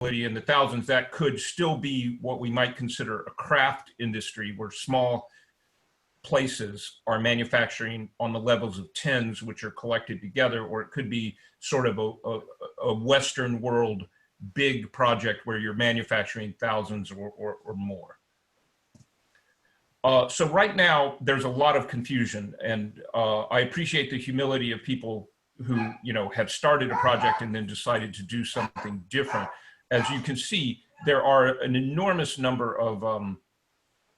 in the thousands, that could still be what we might consider a craft industry, where small places are manufacturing on the levels of tens, which are collected together, or it could be sort of a Western world big project where you're manufacturing thousands or more. So right now, there's a lot of confusion, and I appreciate the humility of people who, have started a project and then decided to do something different. As you can see, there are an enormous number of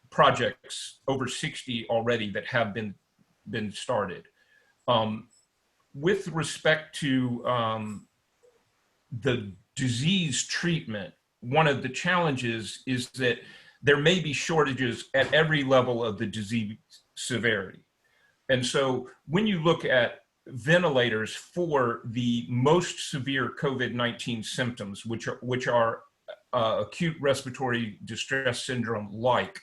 projects, over 60 already, that have been started. With respect to the disease treatment, one of the challenges is that there may be shortages at every level of the disease severity. And so when you look at ventilators for the most severe COVID-19 symptoms, which are acute respiratory distress syndrome,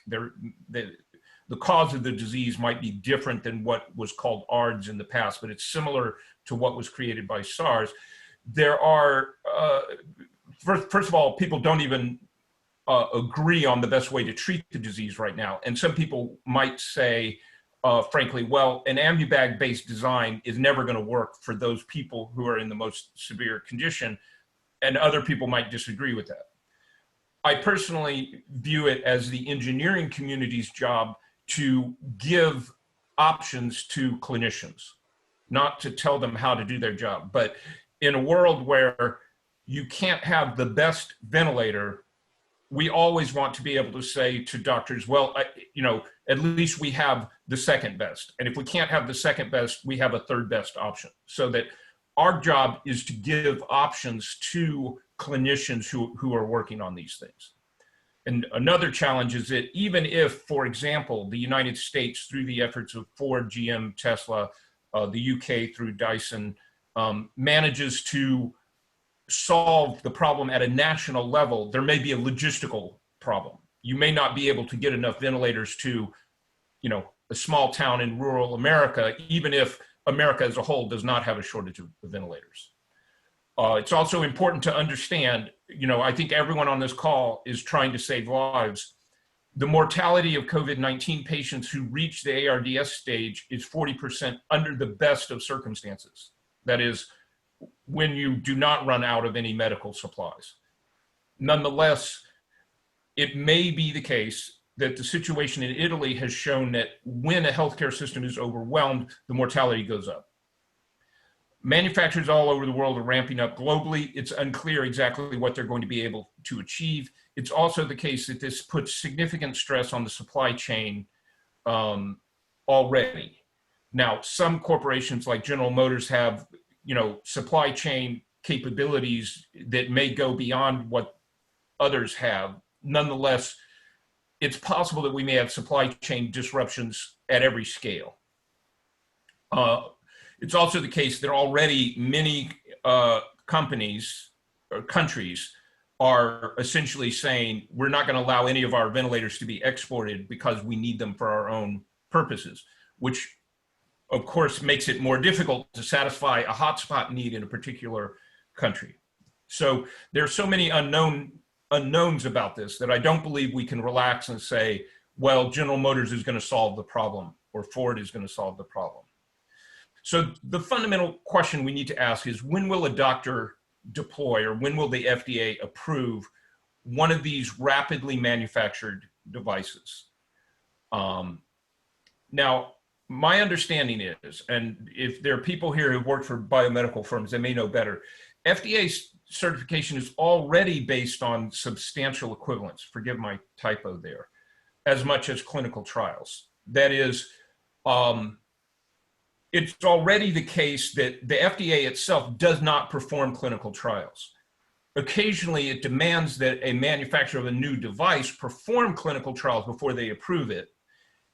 the cause of the disease might be different than what was called ARDS in the past, but it's similar to what was created by SARS. There are, first of all, people don't even agree on the best way to treat the disease right now. And some people might say, frankly, well, an ambibag-based design is never going to work for those people who are in the most severe condition, and other people might disagree with that. I personally view it as the engineering community's job to give options to clinicians, not to tell them how to do their job. But in a world where you can't have the best ventilator, we always want to be able to say to doctors, well, at least we have the second best. And if we can't have the second best, we have a third best option. So that our job is to give options to clinicians who are working on these things. And another challenge is that even if, for example, the United States, through the efforts of Ford, GM, Tesla, the UK through Dyson, manages to solve the problem at a national level, there may be a logistical problem. You may not be able to get enough ventilators to, a small town in rural America, even if America as a whole does not have a shortage of ventilators. It's also important to understand, I think everyone on this call is trying to save lives. The mortality of COVID-19 patients who reach the ARDS stage is 40% under the best of circumstances. That is, when you do not run out of any medical supplies. Nonetheless, it may be the case that the situation in Italy has shown that when a healthcare system is overwhelmed, the mortality goes up. Manufacturers all over the world are ramping up globally. It's unclear exactly what they're going to be able to achieve. It's also the case that this puts significant stress on the supply chain already. Now, some corporations like General Motors have supply chain capabilities that may go beyond what others have. Nonetheless, it's possible that we may have supply chain disruptions at every scale. It's also the case that already many companies or countries are essentially saying, we're not going to allow any of our ventilators to be exported because we need them for our own purposes, which of course makes it more difficult to satisfy a hotspot need in a particular country. So there's so many unknowns about this that I don't believe we can relax and say, well, General Motors is going to solve the problem or Ford is going to solve the problem. So the fundamental question we need to ask is, when will a doctor deploy, or when will the FDA approve one of these rapidly manufactured devices? Now, my understanding is, and if there are people here who've worked for biomedical firms, they may know better, FDA certification is already based on substantial equivalence, forgive my typo there, as much as clinical trials. That is, it's already the case that the FDA itself does not perform clinical trials. Occasionally, it demands that a manufacturer of a new device perform clinical trials before they approve it.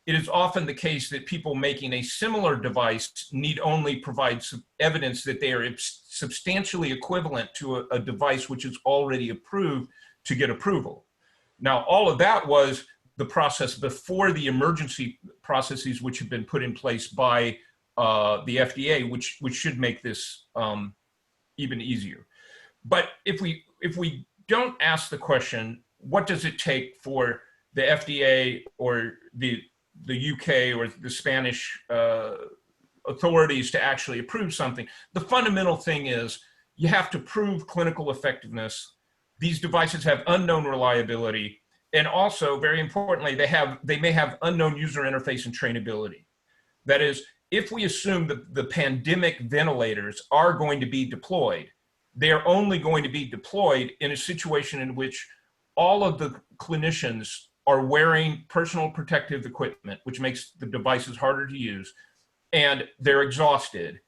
It is often the case that people making a similar device need only provide evidence that they are substantially equivalent to a device which is already approved to get approval. Now, all of that was the process before the emergency processes which have been put in place by the FDA, which should make this even easier. But if we don't ask the question, what does it take for the FDA or the UK or the Spanish authorities to actually approve something. The fundamental thing is you have to prove clinical effectiveness. These devices have unknown reliability. And also, very importantly, they may have unknown user interface and trainability. That is, if we assume that the pandemic ventilators are going to be deployed, they're only going to be deployed in a situation in which all of the clinicians are wearing personal protective equipment, which makes the devices harder to use, and they're exhausted,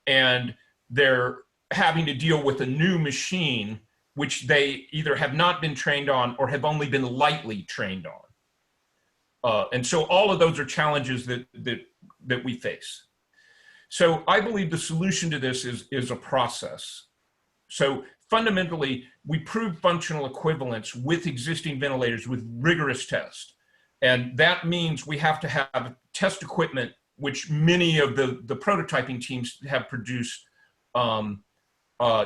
and they're having to deal with a new machine which they either have not been trained on or have only been lightly trained on. And so all of those are challenges that we face. So I believe the solution to this is a process. So fundamentally, we prove functional equivalence with existing ventilators with rigorous tests. And that means we have to have test equipment, which many of the prototyping teams have produced,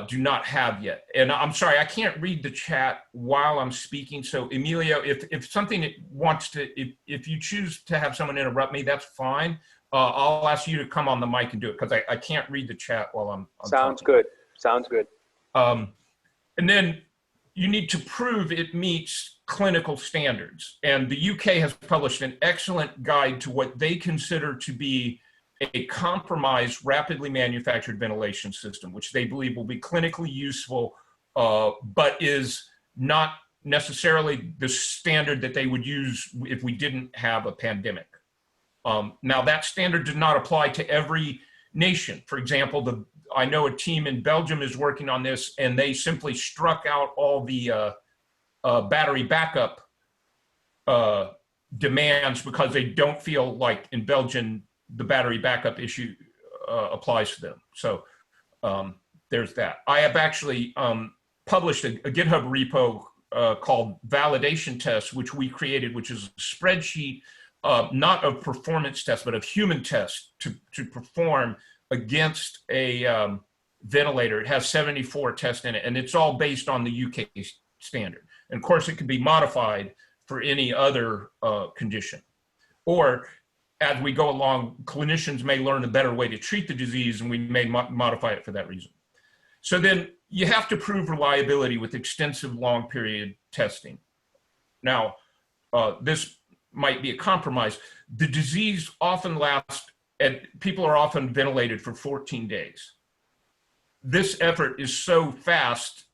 do not have yet. And I'm sorry, I can't read the chat while I'm speaking. So Emilio, if something wants to, if you choose to have someone interrupt me, that's fine. I'll ask you to come on the mic and do it because I can't read the chat while I'm Sounds talking. good. Sounds good. And then you need to prove it meets clinical standards. And the UK has published an excellent guide to what they consider to be a compromised, rapidly manufactured ventilation system, which they believe will be clinically useful, but is not necessarily the standard that they would use if we didn't have a pandemic. Now, that standard did not apply to every nation. For example, I know a team in Belgium is working on this, and they simply struck out all the battery backup demands because they don't feel like in Belgium the battery backup issue applies to them. So there's that. I have actually published a GitHub repo called Validation Tests, which we created, which is a spreadsheet not of performance tests, but of human tests to perform against a ventilator. It has 74 tests in it, and it's all based on the UK standard. And of course, it can be modified for any other condition. Or as we go along, clinicians may learn a better way to treat the disease, and we may modify it for that reason. So then you have to prove reliability with extensive long period testing. Now, this might be a compromise. The disease often lasts, and people are often ventilated for 14 days. This effort is so fast,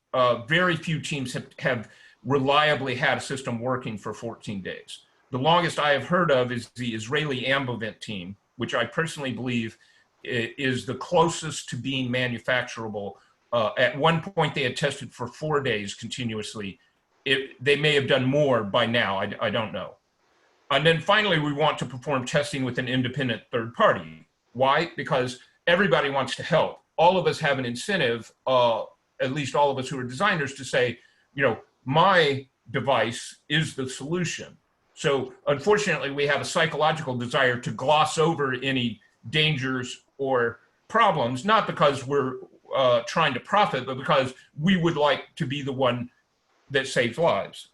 very few teams have reliably had a system working for 14 days. The longest I have heard of is the Israeli Ambovent team, which I personally believe is the closest to being manufacturable. At one point, they had tested for 4 days continuously. They may have done more by now, I don't know. And then finally, we want to perform testing with an independent third party. Why? Because everybody wants to help. All of us have an incentive, at least all of us who are designers, to say, you know, my device is the solution. So unfortunately, we have a psychological desire to gloss over any dangers or problems, not because we're trying to profit, but because we would like to be the one that saves lives.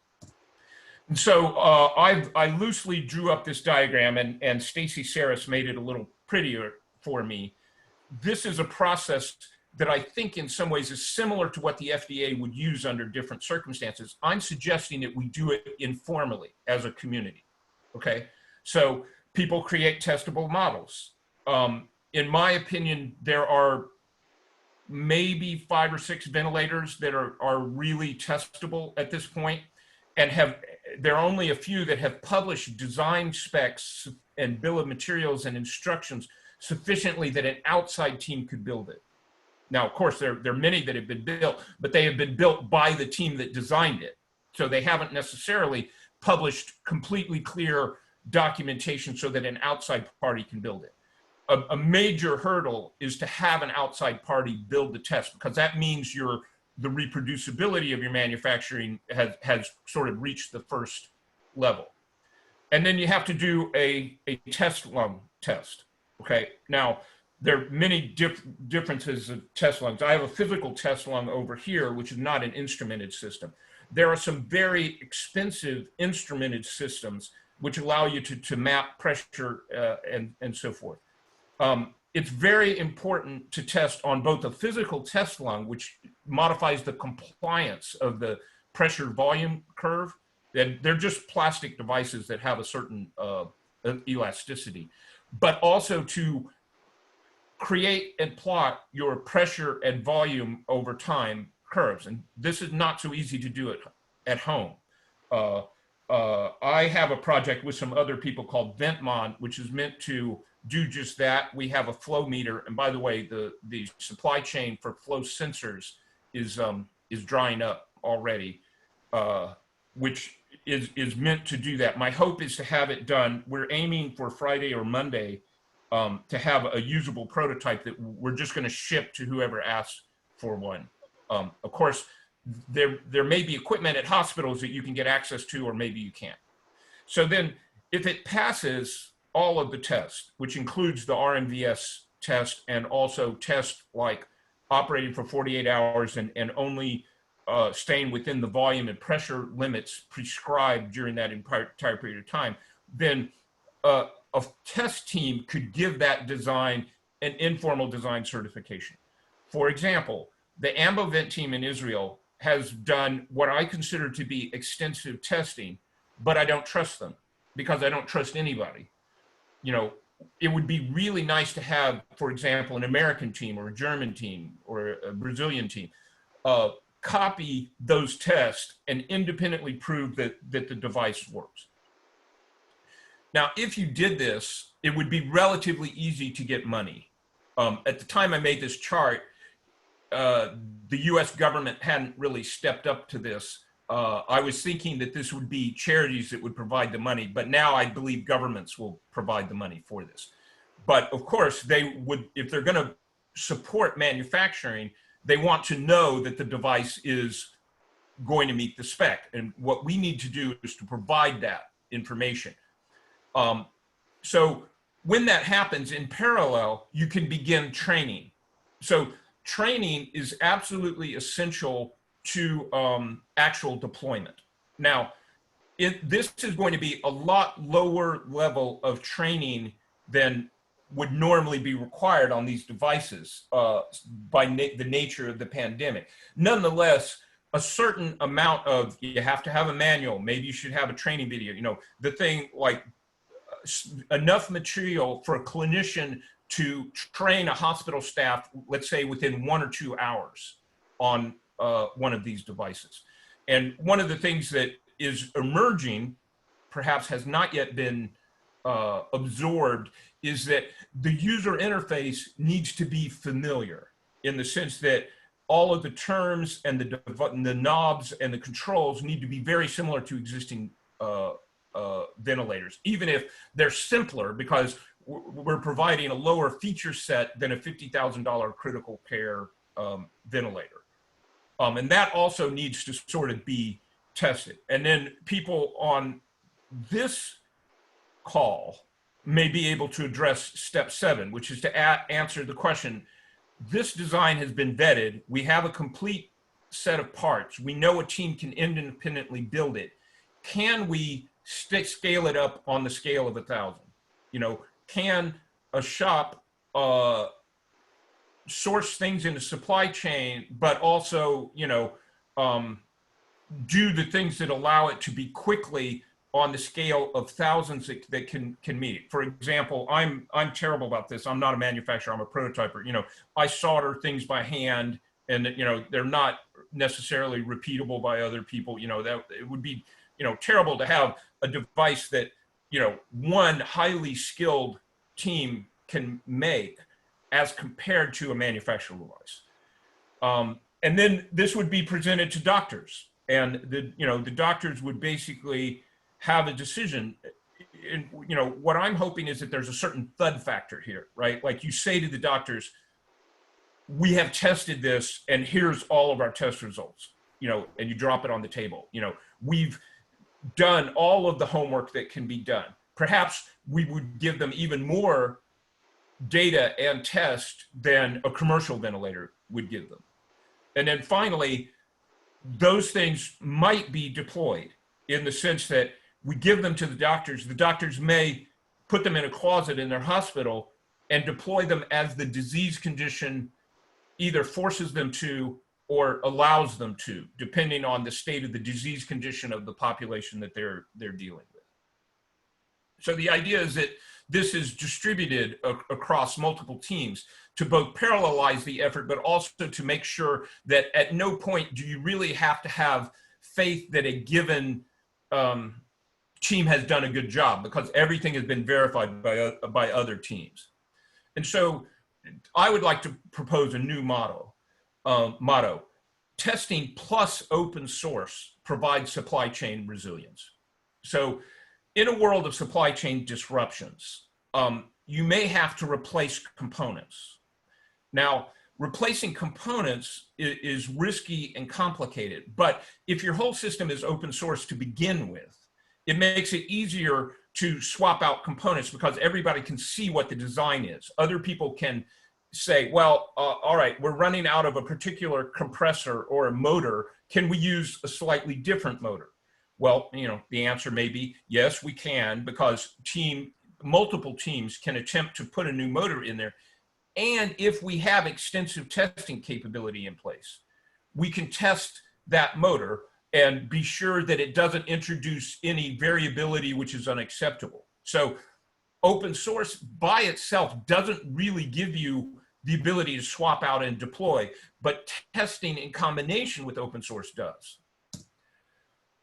And so I loosely drew up this diagram, and Stacy Saris made it a little prettier for me. This is a process that I think in some ways is similar to what the FDA would use under different circumstances. I'm suggesting that we do it informally as a community, okay? So people create testable models. In my opinion, there are maybe 5 or 6 ventilators that are really testable at this point, and there are only a few that have published design specs and bill of materials and instructions sufficiently that an outside team could build it. Now, of course, there are many that have been built, but they have been built by the team that designed it. So they haven't necessarily published completely clear documentation so that an outside party can build it. A major hurdle is to have an outside party build the test, because that means the reproducibility of your manufacturing has sort of reached the first level. And then you have to do a test lung test. Okay, now there are many differences of test lungs. I have a physical test lung over here, which is not an instrumented system. There are some very expensive instrumented systems which allow you to map pressure and so forth. It's very important to test on both a physical test lung, which modifies the compliance of the pressure volume curve. And they're just plastic devices that have a certain elasticity, but also to create and plot your pressure and volume over time curves. And this is not so easy to do it at home. I have a project with some other people called VentMod, which is meant to do just that. We have a flow meter. And by the way, the supply chain for flow sensors is drying up already, which is meant to do that. My hope is to have it done. We're aiming for Friday or Monday to have a usable prototype that we're just going to ship to whoever asks for one. Of course, there may be equipment at hospitals that you can get access to, or maybe you can't. So then if it passes all of the tests, which includes the RMVS test and also tests like operating for 48 hours and only staying within the volume and pressure limits prescribed during that entire period of time, then a test team could give that design an informal design certification. For example, the AmboVent team in Israel has done what I consider to be extensive testing, but I don't trust them because I don't trust anybody. You know, it would be really nice to have, for example, an American team or a German team or a Brazilian team copy those tests and independently prove that the device works. Now, if you did this, it would be relatively easy to get money. At the time I made this chart, the US government hadn't really stepped up to this. I was thinking that this would be charities that would provide the money, but now I believe governments will provide the money for this. But of course, they would, if they're going to support manufacturing, they want to know that the device is going to meet the spec. And what we need to do is to provide that information. So when that happens in parallel, you can begin training. So training is absolutely essential to actual deployment. Now, this is going to be a lot lower level of training than would normally be required on these devices by the nature of the pandemic. Nonetheless, a certain amount of, you have to have a manual, maybe you should have a training video, you know, the thing like enough material for a clinician to train a hospital staff, let's say within 1 or 2 hours on one of these devices. And one of the things that is emerging, perhaps has not yet been absorbed, is that the user interface needs to be familiar in the sense that all of the terms and the knobs and the controls need to be very similar to existing ventilators, even if they're simpler, because we're providing a lower feature set than a $50,000 critical care ventilator. And that also needs to sort of be tested. And then people on this call may be able to address step 7, which is to answer the question, this design has been vetted, we have a complete set of parts, we know a team can independently build it. Can we scale it up on the scale of 1,000? You know, can a shop source things in the supply chain, but also, you know, do the things that allow it to be quickly on the scale of thousands that can meet it. For example, I'm terrible about this. I'm not a manufacturer, I'm a prototyper. You know, I solder things by hand, and you know, they're not necessarily repeatable by other people. You know, that it would be, you know, terrible to have a device that, you know, one highly skilled team can make as compared to a manufactured device. And then this would be presented to doctors, and the doctors would basically have a decision. And, you know, what I'm hoping is that there's a certain thud factor here, right? Like you say to the doctors, we have tested this and here's all of our test results, you know, and you drop it on the table. You know, we've done all of the homework that can be done. Perhaps we would give them even more data and test than a commercial ventilator would give them. And then finally, those things might be deployed in the sense that we give them to the doctors. The doctors may put them in a closet in their hospital and deploy them as the disease condition either forces them to or allows them to, depending on the state of the disease condition of the population that they're dealing with. So the idea is that this is distributed across multiple teams to both parallelize the effort, but also to make sure that at no point do you really have to have faith that a given team has done a good job, because everything has been verified by other teams. And so I would like to propose a new motto. Testing plus open source provides supply chain resilience. So in a world of supply chain disruptions, you may have to replace components. Now, replacing components is risky and complicated, but if your whole system is open source to begin with, it makes it easier to swap out components because everybody can see what the design is. Other people can say, well, all right, we're running out of a particular compressor or a motor. Can we use a slightly different motor? Well, you know, the answer may be yes, we can, because multiple teams can attempt to put a new motor in there. And if we have extensive testing capability in place, we can test that motor and be sure that it doesn't introduce any variability which is unacceptable. So open source by itself doesn't really give you the ability to swap out and deploy, but testing in combination with open source does.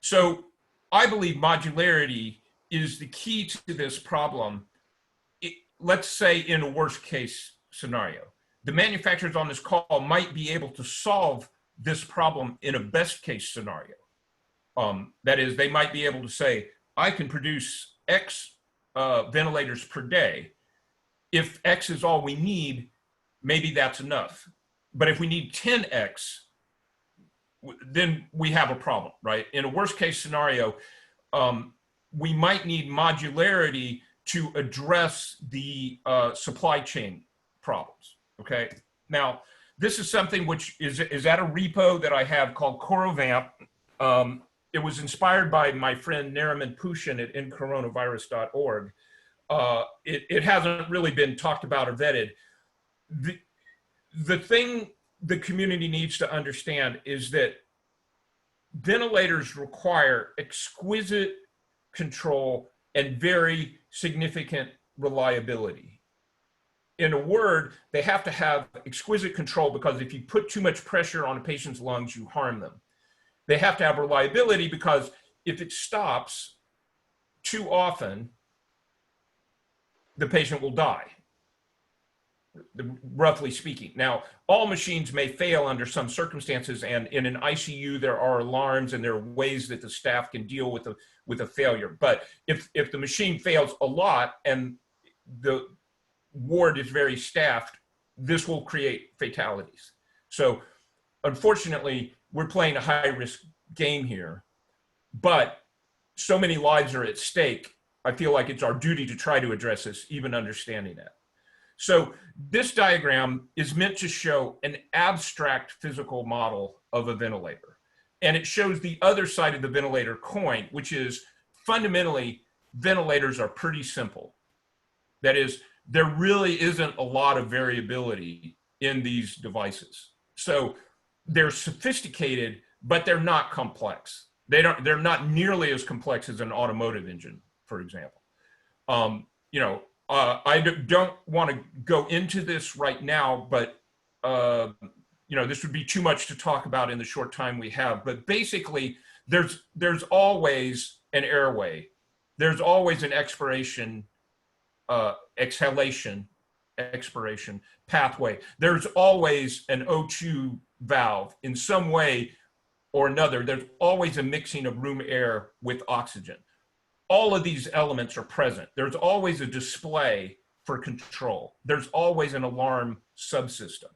So I believe modularity is the key to this problem. Let's say in a worst case scenario, the manufacturers on this call might be able to solve this problem in a best case scenario. That is, they might be able to say, I can produce X ventilators per day. If X is all we need, maybe that's enough. But if we need 10X, then we have a problem, right? In a worst case scenario, we might need modularity to address the supply chain problems, okay? Now, this is something which is at a repo that I have called CoreOVamp. It was inspired by my friend Nariman Pushin at incoronavirus.org. It hasn't really been talked about or vetted. The thing the community needs to understand is that ventilators require exquisite control and very significant reliability. In a word, they have to have exquisite control because if you put too much pressure on a patient's lungs, you harm them. They have to have reliability because if it stops too often, the patient will die, roughly speaking. Now, all machines may fail under some circumstances, and in an ICU, there are alarms and there are ways that the staff can deal with a failure. But if the machine fails a lot and the ward is very staffed, this will create fatalities. So unfortunately, we're playing a high-risk game here, but so many lives are at stake. I feel like it's our duty to try to address this, even understanding that. So this diagram is meant to show an abstract physical model of a ventilator. And it shows the other side of the ventilator coin, which is fundamentally, ventilators are pretty simple. That is, there really isn't a lot of variability in these devices. So they're sophisticated, but they're not complex. They're not nearly as complex as an automotive engine, for example. I don't want to go into this right now, but this would be too much to talk about in the short time we have. But basically, there's always an airway. There's always an exhalation pathway. There's always an O2 valve in some way or another. There's always a mixing of room air with oxygen. All of these elements are present. There's always a display for control. There's always an alarm subsystem.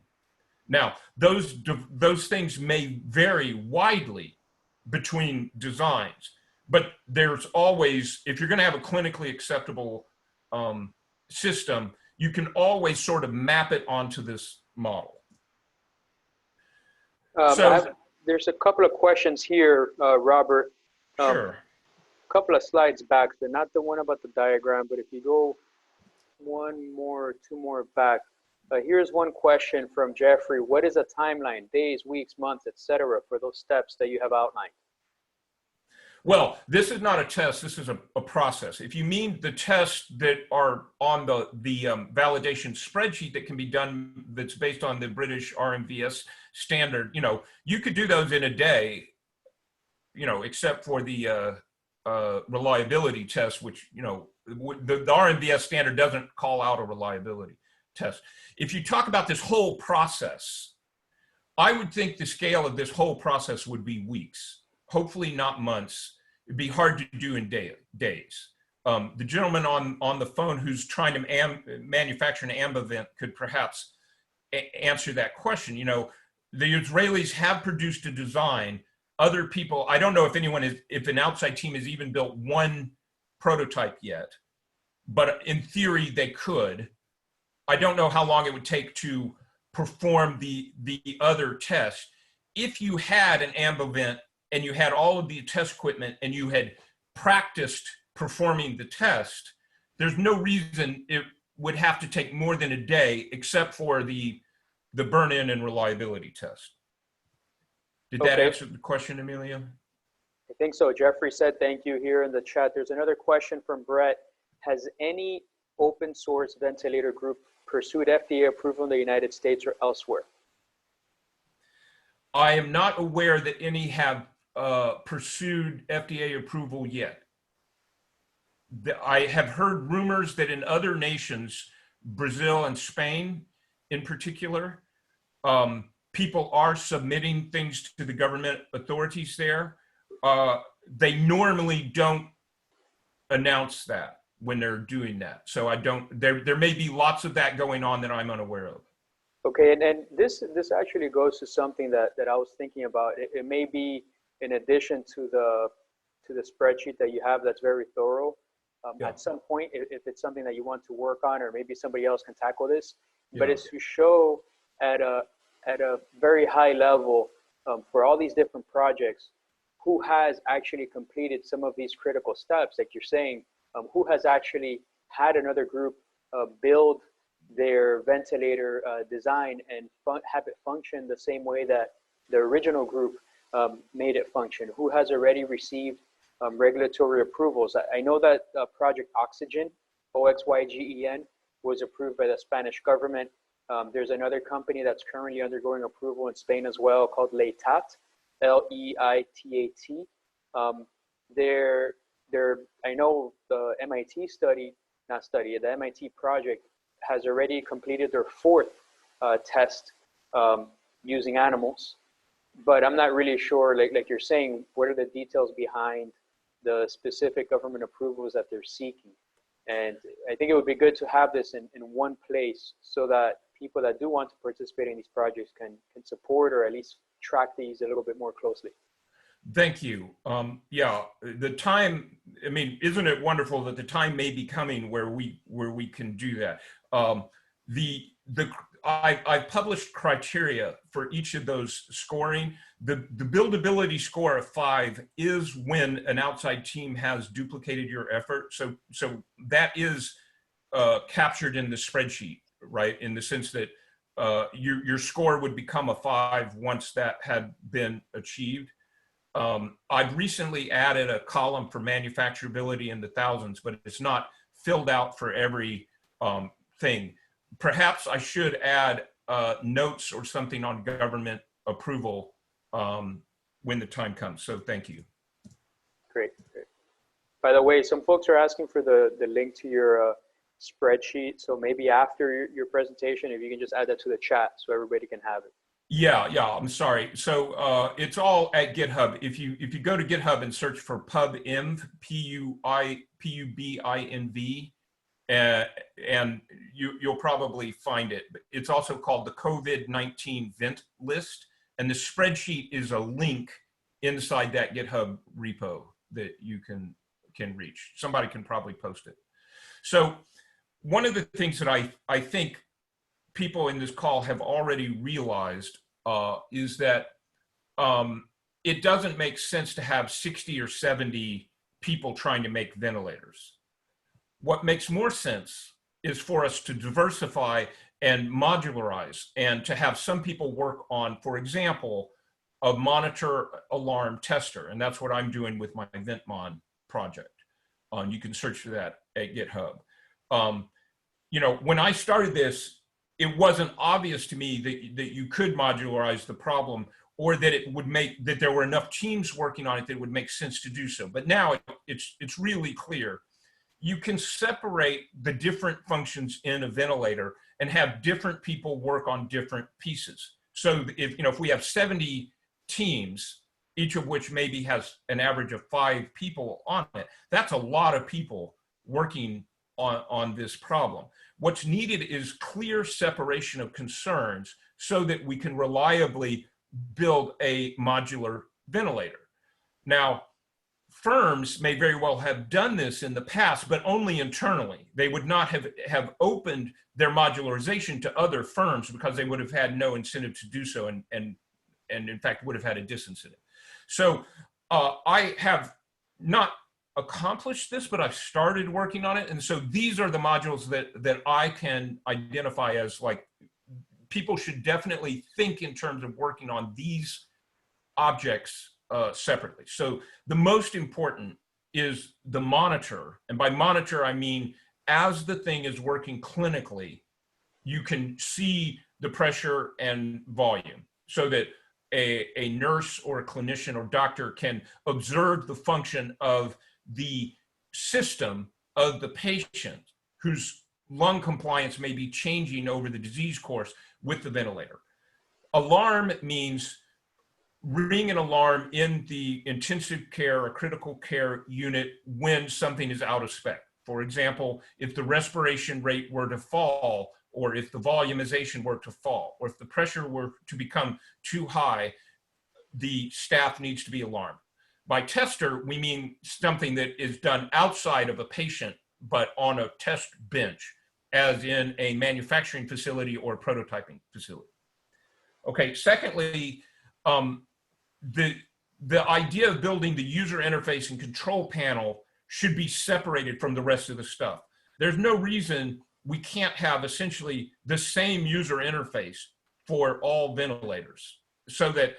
Now, those things may vary widely between designs, but there's always, if you're going to have a clinically acceptable system, you can always sort of map it onto this model. There's a couple of questions here, Robert. Sure. A couple of slides back, so not the one about the diagram, but if you go one more, two more back, here's one question from Jeffrey. What is a timeline, days, weeks, months, etc., for those steps that you have outlined? Well, this is not a test, this is a process. If you mean the tests that are on the validation spreadsheet that can be done, that's based on the British RMVS standard, you know, you could do those in a day, you know, except for the reliability test, which, you know, the RMVS standard doesn't call out a reliability test. If you talk about this whole process, I would think the scale of this whole process would be weeks, hopefully not months. It'd be hard to do in days. The gentleman on the phone who's trying to manufacture an AMBA vent could perhaps answer that question. You know, the Israelis have produced a design. Other people, I don't know if if an outside team has even built one prototype yet, but in theory they could. I don't know how long it would take to perform the other test. If you had an AMBA vent and you had all of the test equipment and you had practiced performing the test, there's no reason it would have to take more than a day, except for the burn-in and reliability test. Did that answer the question, Emilio? I think so. Jeffrey said thank you here in the chat. There's another question from Brett. Has any open source ventilator group pursued FDA approval in the United States or elsewhere? I am not aware that any have pursued FDA approval yet. I have heard rumors that in other nations, Brazil and Spain in particular, people are submitting things to the government authorities there. They normally don't announce that when they're doing that. So I don't, there may be lots of that going on that I'm unaware of. Okay, and this actually goes to something that I was thinking about. It may be in addition to the spreadsheet that you have that's very thorough. Yeah. At some point, if it's something that you want to work on, or maybe somebody else can tackle this, Yeah. but it's to show at a very high level for all these different projects, who has actually completed some of these critical steps, like you're saying, who has actually had another group build their ventilator design and have it function the same way that the original group made it function, who has already received regulatory approvals. I know that Project Oxygen, OXYGEN, was approved by the Spanish government. There's another company that's currently undergoing approval in Spain as well called LEITAT, L-E-I-T-A-T. I know the MIT the MIT project has already completed their fourth test using animals, but I'm not really sure, like you're saying, what are the details behind the specific government approvals that they're seeking. And I think it would be good to have this in one place so that people that do want to participate in these projects can support or at least track these a little bit more closely. Thank you. Yeah, the time, I mean, isn't it wonderful that the time may be coming where we can do that? I published criteria for each of those scoring. The buildability score of 5 is when an outside team has duplicated your effort. So that is captured in the spreadsheet, right? In the sense that your score would become a 5 once that had been achieved. I've recently added a column for manufacturability in the thousands, but it's not filled out for every thing. Perhaps I should add notes or something on government approval when the time comes. So thank you. Great. By the way, some folks are asking for the link to your spreadsheet. So maybe after your presentation, if you can just add that to the chat so everybody can have it. Yeah, I'm sorry. So it's all at GitHub. If you go to GitHub and search for PubInv, P-U-B-I-N-V, and you'll probably find it. It's also called the COVID-19 Vent List, and the spreadsheet is a link inside that GitHub repo that you can reach. Somebody can probably post it. So one of the things that I think people in this call have already realized is that it doesn't make sense to have 60 or 70 people trying to make ventilators. What makes more sense is for us to diversify and modularize, and to have some people work on, for example, a monitor alarm tester. And that's what I'm doing with my VentMon project. You can search for that at GitHub. You know, when I started this, it wasn't obvious to me that you could modularize the problem, or that it would make, that there were enough teams working on it that it would make sense to do so. But now it's really clear. You can separate the different functions in a ventilator and have different people work on different pieces. So if we have 70 teams, each of which maybe has an average of 5 people on it, that's a lot of people working on this problem. What's needed is clear separation of concerns so that we can reliably build a modular ventilator. Now, firms may very well have done this in the past, but only internally. They would not have opened their modularization to other firms, because they would have had no incentive to do so, and in fact would have had a disincentive. So I have not accomplished this, but I've started working on it. And so these are the modules that I can identify as, like, people should definitely think in terms of working on these objects separately. So the most important is the monitor. And by monitor, I mean, as the thing is working clinically, you can see the pressure and volume, so that a nurse or a clinician or doctor can observe the function of the system of the patient, whose lung compliance may be changing over the disease course with the ventilator. Alarm means ring an alarm in the intensive care or critical care unit when something is out of spec. For example, if the respiration rate were to fall, or if the volumization were to fall, or if the pressure were to become too high, the staff needs to be alarmed. By tester, we mean something that is done outside of a patient, but on a test bench, as in a manufacturing facility or a prototyping facility. Okay, secondly, the idea of building the user interface and control panel should be separated from the rest of the stuff. There's no reason we can't have essentially the same user interface for all ventilators, so that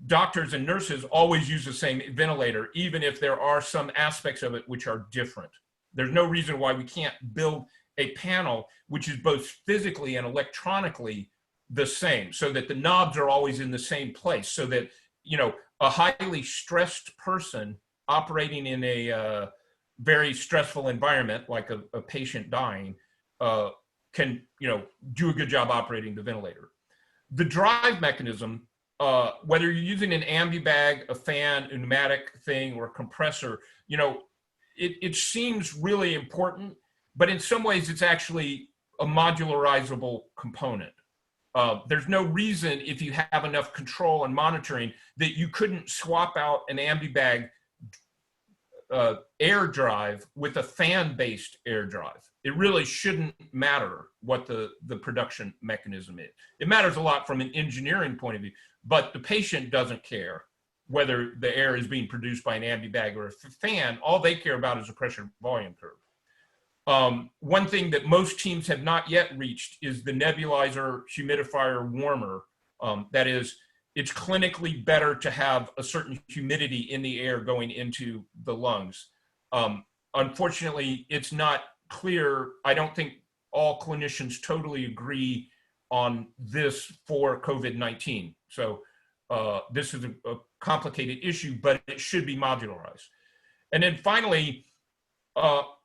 doctors and nurses always use the same ventilator, even if there are some aspects of it which are different. There's no reason why we can't build a panel which is both physically and electronically the same, so that the knobs are always in the same place, so that, you know, a highly stressed person operating in a very stressful environment, like a patient dying, can, you know, do a good job operating the ventilator. The drive mechanism, whether you're using an ambi bag, a fan, a pneumatic thing, or a compressor, you know, it seems really important, but in some ways it's actually a modularizable component. There's no reason, if you have enough control and monitoring, that you couldn't swap out an ambi bag air drive with a fan-based air drive. It really shouldn't matter what the production mechanism is. It matters a lot from an engineering point of view, but the patient doesn't care whether the air is being produced by an ambi bag or a fan. All they care about is the pressure volume curve. One thing that most teams have not yet reached is the nebulizer, humidifier, warmer. That is, it's clinically better to have a certain humidity in the air going into the lungs. Unfortunately, it's not clear. I don't think all clinicians totally agree on this for COVID-19. So this is a complicated issue, but it should be modularized. And then finally,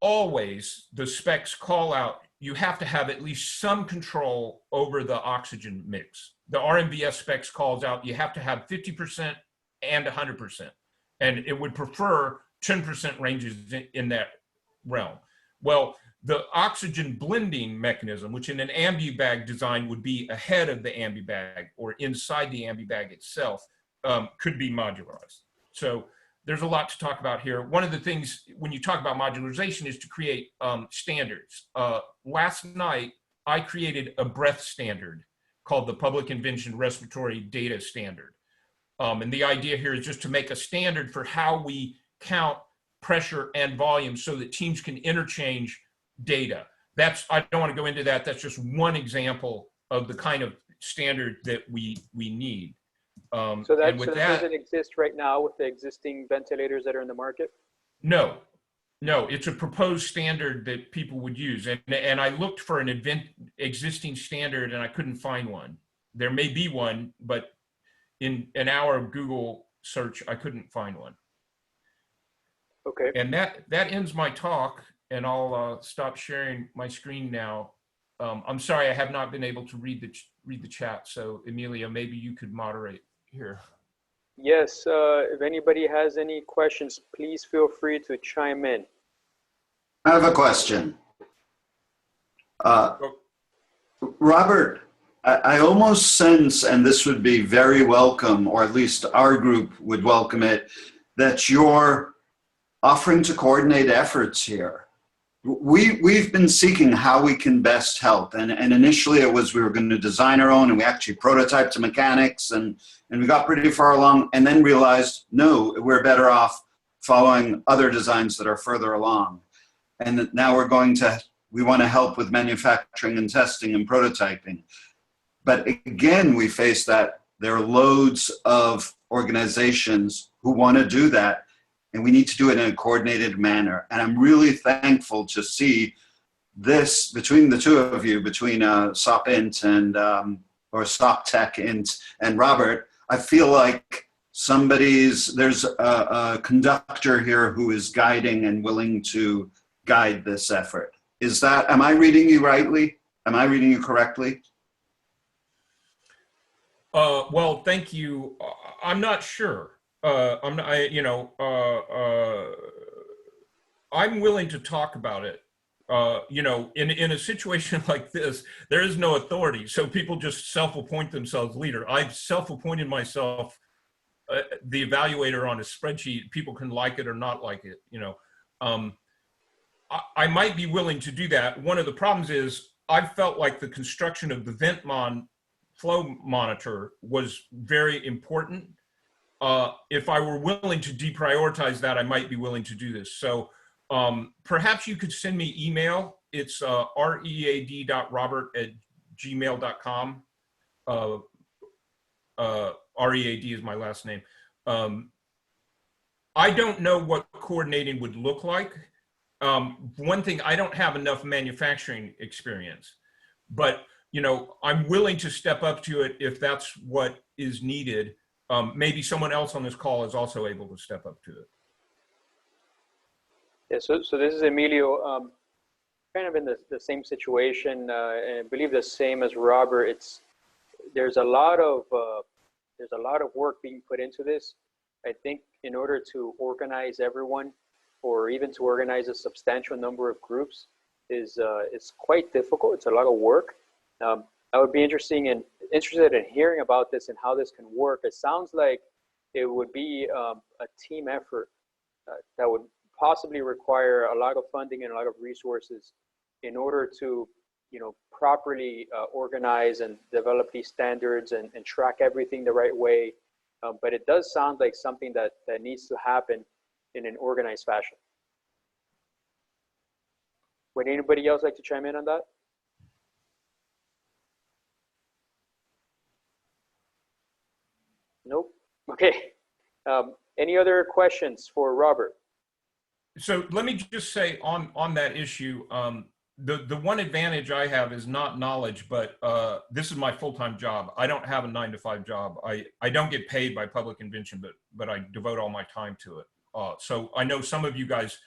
always the specs call out, you have to have at least some control over the oxygen mix. The RMVS specs calls out, you have to have 50% and 100%. And it would prefer 10% ranges in that realm. Well, the oxygen blending mechanism, which in an ambi bag design would be ahead of the ambi bag or inside the ambi bag itself, could be modularized. So there's a lot to talk about here. One of the things when you talk about modularization is to create standards. Last night, I created a breath standard called the Public Invention Respiratory Data Standard. And the idea here is just to make a standard for how we count pressure and volume so that teams can interchange data. I don't want to go into that. That's just one example of the kind of standard that we need. So that doesn't exist right now with the existing ventilators that are in the market? No, it's a proposed standard that people would use. And I looked for an existing standard and I couldn't find one. There may be one, but in an hour of Google search, I couldn't find one. Okay. And that ends my talk, and I'll stop sharing my screen now. I'm sorry, I have not been able to read the chat. So Emilio, maybe you could moderate here. Yes, if anybody has any questions, please feel free to chime in. I have a question. Robert, I almost sense, and this would be very welcome, or at least our group would welcome it, that you're offering to coordinate efforts here. We've been seeking how we can best help. And initially it was we were going to design our own, and we actually prototyped the mechanics, and we got pretty far along, and then realized, no, we're better off following other designs that are further along. And now we want to help with manufacturing and testing and prototyping. But again, we face that there are loads of organizations who want to do that, and we need to do it in a coordinated manner. And I'm really thankful to see this between the two of you, between SOPINT and, or SOPTech and Robert. I feel like there's a conductor here who is guiding and willing to guide this effort. Am I reading you rightly? Am I reading you correctly? Well, thank you. I'm not sure. I'm willing to talk about it. In a situation like this, there is no authority. So people just self-appoint themselves leader. I've self-appointed myself the evaluator on a spreadsheet. People can like it or not like it. I might be willing to do that. One of the problems is I felt like the construction of the VentMon flow monitor was very important. If I were willing to deprioritize that, I might be willing to do this. So perhaps you could send me email. It's read.robert@gmail.com. READ is my last name. I don't know what coordinating would look like. One thing, I don't have enough manufacturing experience, but I'm willing to step up to it if that's what is needed. Maybe someone else on this call is also able to step up to it. Yeah, so this is Emilio, kind of in the same situation, and I believe the same as Robert. There's a lot of work being put into this. I think in order to organize everyone, or even to organize a substantial number of groups, is quite difficult. It's a lot of work. I would be interested in hearing about this and how this can work. It sounds like it would be a team effort that would possibly require a lot of funding and a lot of resources in order to, properly organize and develop these standards and track everything the right way. But it does sound like something that needs to happen in an organized fashion. Would anybody else like to chime in on that? Nope. Okay. Any other questions for Robert? So let me just say on that issue, the one advantage I have is not knowledge, but this is my full-time job. I don't have a 9-to-5 job. I don't get paid by public invention, but I devote all my time to it. So I know some of you guys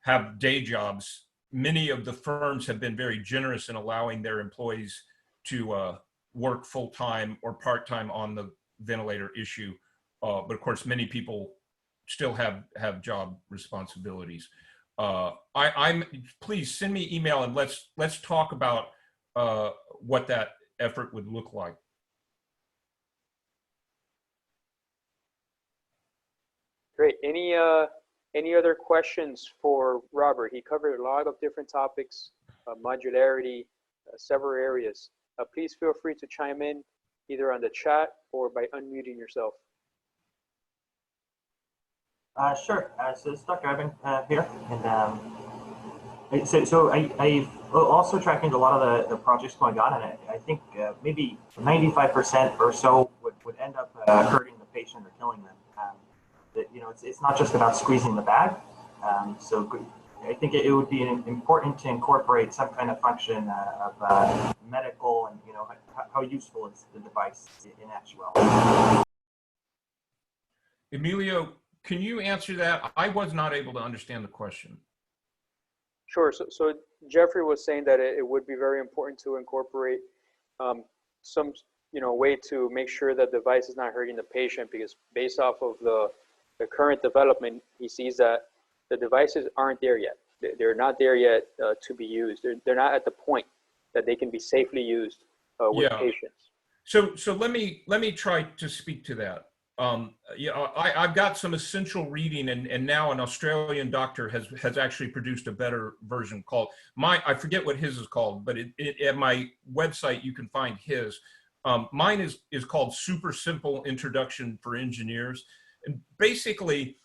have day jobs. Many of the firms have been very generous in allowing their employees to work full-time or part-time on the ventilator issue. But of course, many people still have job responsibilities. Please send me email and let's talk about what that effort would look like. Great. Any other questions for Robert? He covered a lot of different topics, modularity, several areas. Please feel free to chime in either on the chat or by unmuting yourself. Sure. So it's Dr. Ivan here, and so I've also tracking a lot of the projects going on, and I think maybe 95% or so would end up hurting the patient or killing them. You know, it's not just about squeezing the bag. So I think it would be important to incorporate some kind of function of medical and, you know, how useful is the device in actuality. Emilio, can you answer that? I was not able to understand the question. Sure. So Jeffrey was saying that it would be very important to incorporate some, you know, way to make sure that the device is not hurting the patient, because based off of the current development, he sees that the devices aren't there yet. They're not there yet to be used. They're not at the point that they can be safely used with patients. So let me try to speak to that. I've got some essential reading, and now an Australian doctor has actually produced a better version called I forget what his is called, but at my website you can find his. Mine is called Super Simple Introduction for Engineers. And basically,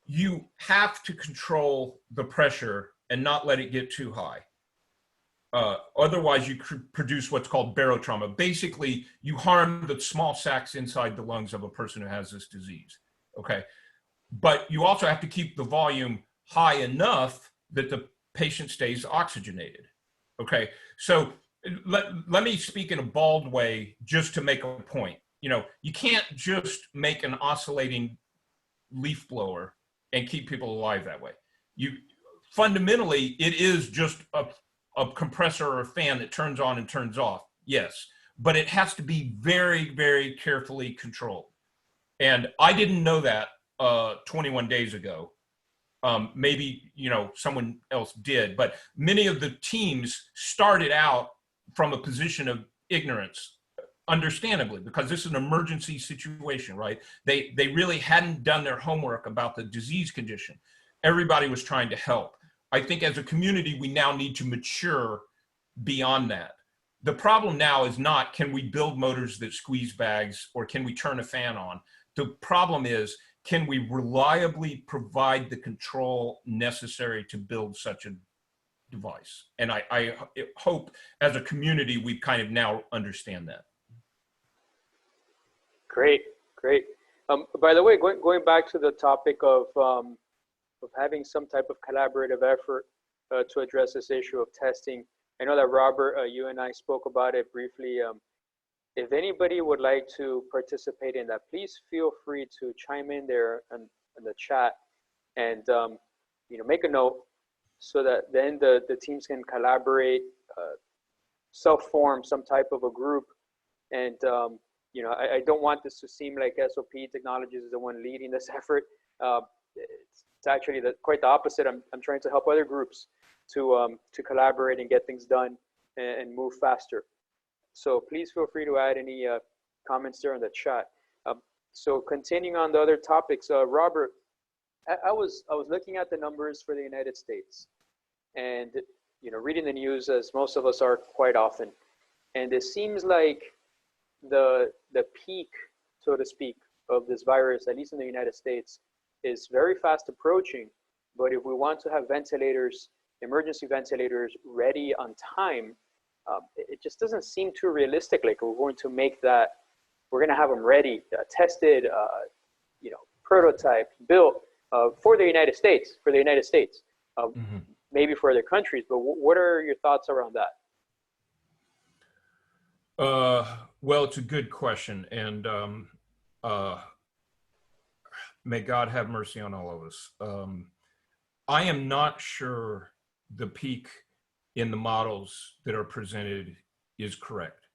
you have to control the pressure and not let it get too high. Otherwise, you produce what's called barotrauma. Basically, you harm the small sacs inside the lungs of a person who has this disease, okay? But you also have to keep the volume high enough that the patient stays oxygenated, okay? So let me speak in a bald way just to make a point. You know, you can't just make an oscillating leaf blower and keep people alive that way. Fundamentally, it is just a compressor or a fan that turns on and turns off, yes, but it has to be very, very carefully controlled. And I didn't know that 21 days ago. Maybe, you know, someone else did, but many of the teams started out from a position of ignorance, understandably, because this is an emergency situation, right? They really hadn't done their homework about the disease condition. Everybody was trying to help. I think as a community, we now need to mature beyond that. The problem now is not, can we build motors that squeeze bags or can we turn a fan on? The problem is, can we reliably provide the control necessary to build such a device? And I hope as a community, we kind of now understand that. Great, great. By the way, going back to the topic of having some type of collaborative effort to address this issue of testing. I know that Robert, you and I spoke about it briefly. If anybody would like to participate in that, please feel free to chime in there in the chat and you know, make a note so that then the teams can collaborate, self-form some type of a group. And you know, I don't want this to seem like SOP Technologies is the one leading this effort. It's actually quite the opposite. I'm trying to help other groups to collaborate and get things done and move faster. So please feel free to add any comments there in the chat. So continuing on the other topics, Robert, I was looking at the numbers for the United States, and you know, reading the news as most of us are quite often, and it seems like the peak, so to speak, of this virus, at least in the United States, is very fast approaching. But if we want to have ventilators, emergency ventilators ready on time, it just doesn't seem too realistic. Like we're going to make that, we're going to have them ready, tested, you know, prototyped, built for the United States, maybe for other countries. But what are your thoughts around that? Well, it's a good question, and may God have mercy on all of us. I am not sure the peak in the models that are presented is correct.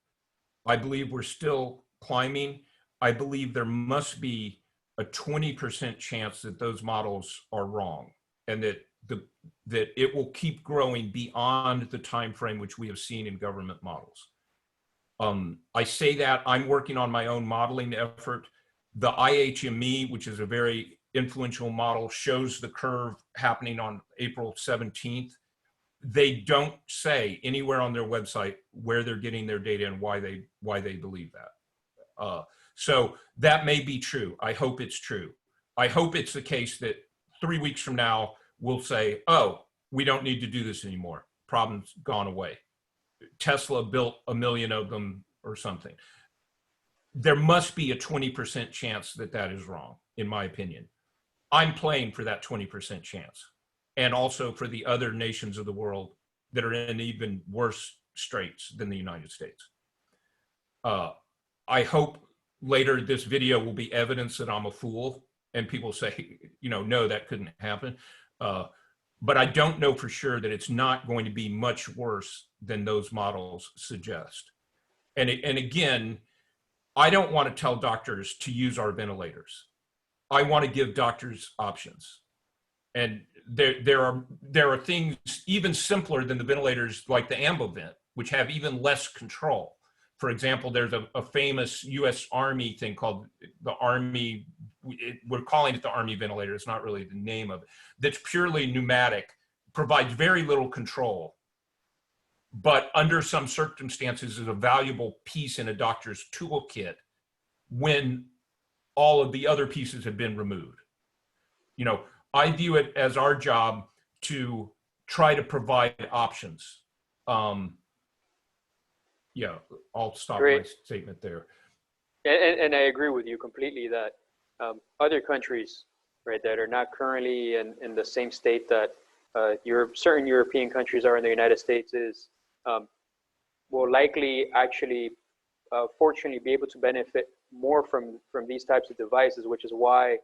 I believe we're still climbing. I believe there must be a 20% chance that those models are wrong, and that it will keep growing beyond the time frame which we have seen in government models. I say that I'm working on my own modeling effort. The IHME, which is a very influential model shows the curve happening on April 17th. They don't say anywhere on their website where they're getting their data and why they believe that. So that may be true. I hope it's true. I hope it's the case that 3 weeks from now, we'll say, oh, we don't need to do this anymore. Problem's gone away. Tesla built 1 million of them or something. There must be a 20% chance that that is wrong, in my opinion. I'm playing for that 20% chance, and also for the other nations of the world that are in even worse straits than the United States. I hope later this video will be evidence that I'm a fool and people say, you know, no, that couldn't happen. But I don't know for sure that it's not going to be much worse than those models suggest. And again, I don't want to tell doctors to use our ventilators. I want to give doctors options. And there are things even simpler than the ventilators, like the AmboVent, which have even less control. For example, there's a famous US Army thing called the Army, we're calling it the Army ventilator, it's not really the name of it, that's purely pneumatic, provides very little control, but under some circumstances is a valuable piece in a doctor's toolkit when all of the other pieces have been removed. You know, I view it as our job to try to provide options. Yeah, I'll stop my statement there. And I agree with you completely that other countries, right, that are not currently in the same state that certain European countries are in the United States is, will likely actually, fortunately, be able to benefit more from these types of devices, which is why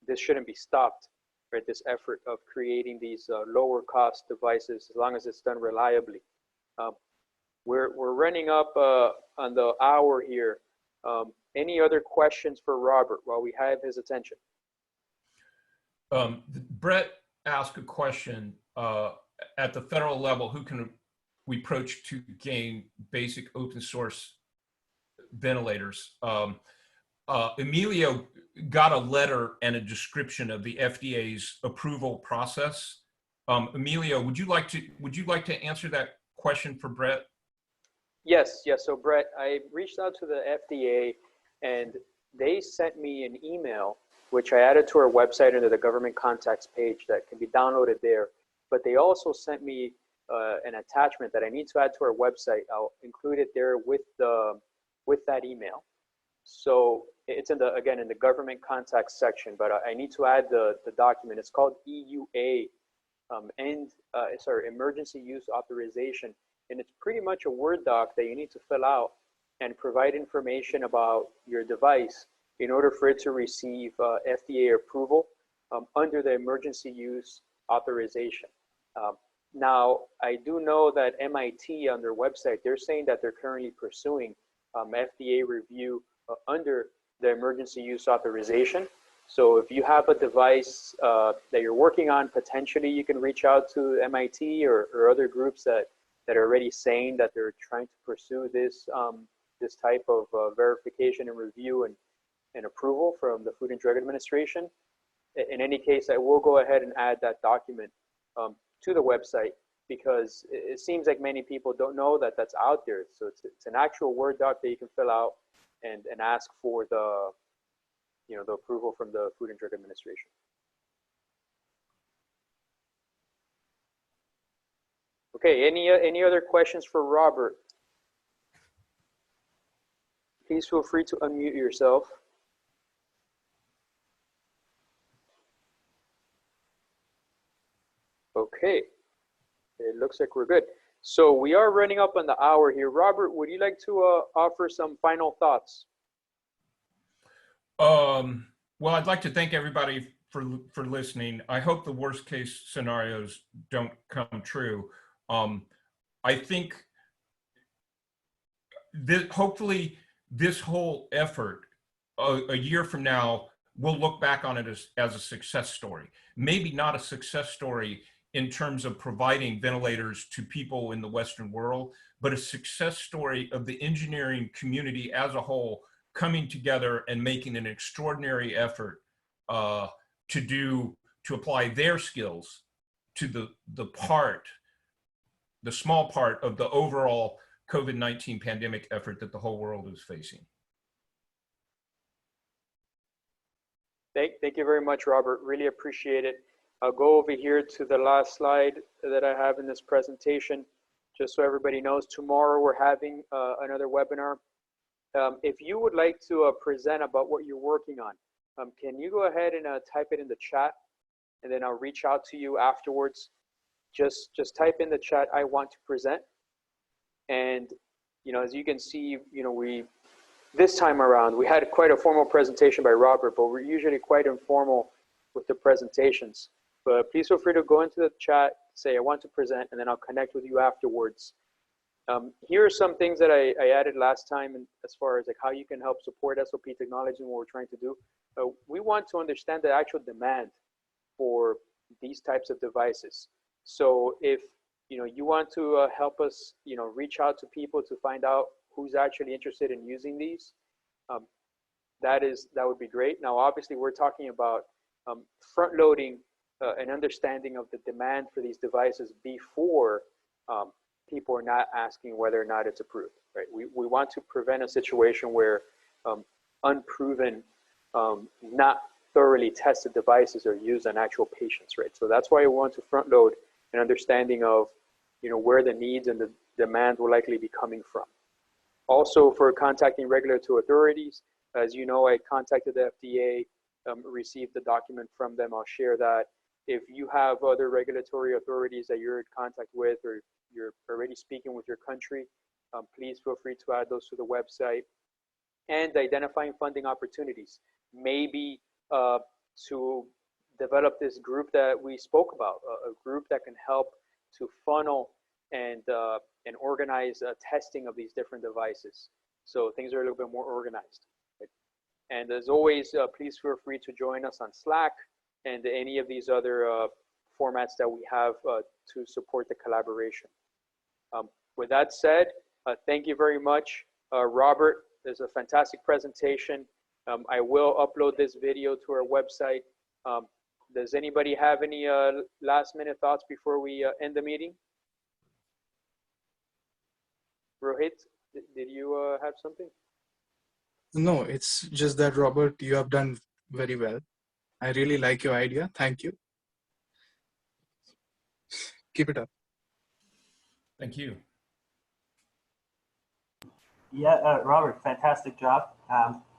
this shouldn't be stopped, right? This effort of creating these lower cost devices, as long as it's done reliably. We're running up on the hour here. Any other questions for Robert while we have his attention? Brett asked a question, at the federal level, who can we approach to gain basic open source ventilators? Emilio got a letter and a description of the FDA's approval process. Emilio, would you like to answer that question for Brett? Yes. So Brett, I reached out to the FDA and they sent me an email, which I added to our website under the government contacts page that can be downloaded there. But they also sent me an attachment that I need to add to our website. I'll include it there with that email. So it's in the government contacts section, but I need to add the document. It's called EUA, Emergency Use Authorization. And it's pretty much a Word doc that you need to fill out and provide information about your device in order for it to receive FDA approval under the emergency use authorization. Now, I do know that MIT on their website, they're saying that they're currently pursuing FDA review under the emergency use authorization. So if you have a device that you're working on, potentially you can reach out to MIT or other groups that are already saying that they're trying to pursue this this type of verification and review and approval from the Food and Drug Administration. In any case, I will go ahead and add that document to the website because it seems like many people don't know that that's out there. So it's an actual Word doc that you can fill out and ask for the approval from the Food and Drug Administration. Okay, any other questions for Robert? Please feel free to unmute yourself. Okay, it looks like we're good. So we are running up on the hour here. Robert, would you like to offer some final thoughts? Well, I'd like to thank everybody for listening. I hope the worst case scenarios don't come true. I think that hopefully this whole effort a year from now, we'll look back on it as a success story. Maybe not a success story in terms of providing ventilators to people in the Western world, but a success story of the engineering community as a whole coming together and making an extraordinary effort to apply their skills to the small part of the overall COVID-19 pandemic effort that the whole world is facing. Thank you very much, Robert. Really appreciate it. I'll go over here to the last slide that I have in this presentation, just so everybody knows. Tomorrow we're having another webinar. If you would like to present about what you're working on, can you go ahead and type it in the chat, and then I'll reach out to you afterwards. Just type in the chat, I want to present. And, you know, as you can see, you know, this time around, we had quite a formal presentation by Robert, but we're usually quite informal with the presentations. But please feel free to go into the chat, say, I want to present, and then I'll connect with you afterwards. Here are some things that I added last time, and as far as like how you can help support SOP technology and what we're trying to do. We want to understand the actual demand for these types of devices. So if you want to help us reach out to people to find out who's actually interested in using these, that would be great. Now obviously we're talking about front loading an understanding of the demand for these devices before people are not asking whether or not it's approved, right? We want to prevent a situation where unproven, not thoroughly tested devices are used on actual patients, right? So that's why we want to front load an understanding of where the needs and the demand will likely be coming from. Also, for contacting regulatory authorities, as you know, I contacted the FDA, received the document from them. I'll share that. If you have other regulatory authorities that you're in contact with, or you're already speaking with your country, please feel free to add those to the website. And identifying funding opportunities, maybe to develop this group that we spoke about, a group that can help to funnel and organize testing of these different devices, so things are a little bit more organized. Right? And as always, please feel free to join us on Slack and any of these other formats that we have to support the collaboration. With that said, thank you very much, Robert. There's a fantastic presentation. I will upload this video to our website. Does anybody have any last minute thoughts before we end the meeting? Rohit, did you have something? No, it's just that, Robert, you have done very well. I really like your idea. Thank you. Keep it up. Thank you. Yeah, Robert, fantastic job.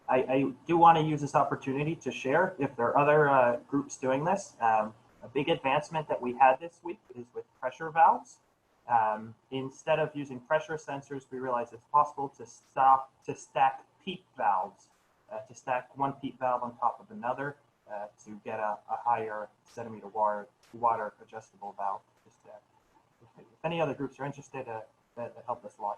I do want to use this opportunity to share, if there are other groups doing this, a big advancement that we had this week is with pressure valves. Instead of using pressure sensors, we realized it's possible to stack PEEP valves, to stack one PEEP valve on top of another to get a higher centimeter water adjustable valve. If any other groups are interested, that help us a lot.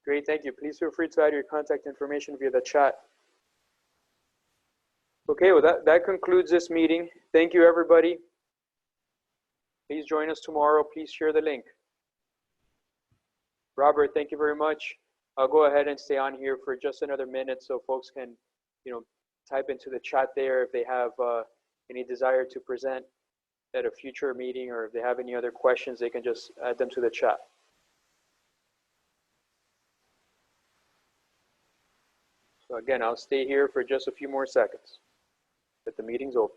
Great, thank you. Please feel free to add your contact information via the chat. Okay, well that concludes this meeting. Thank you, everybody. Please join us tomorrow. Please share the link. Robert, thank you very much. I'll go ahead and stay on here for just another minute so folks can, type into the chat there if they have any desire to present at a future meeting, or if they have any other questions, they can just add them to the chat. So again, I'll stay here for just a few more seconds, but the meeting's over.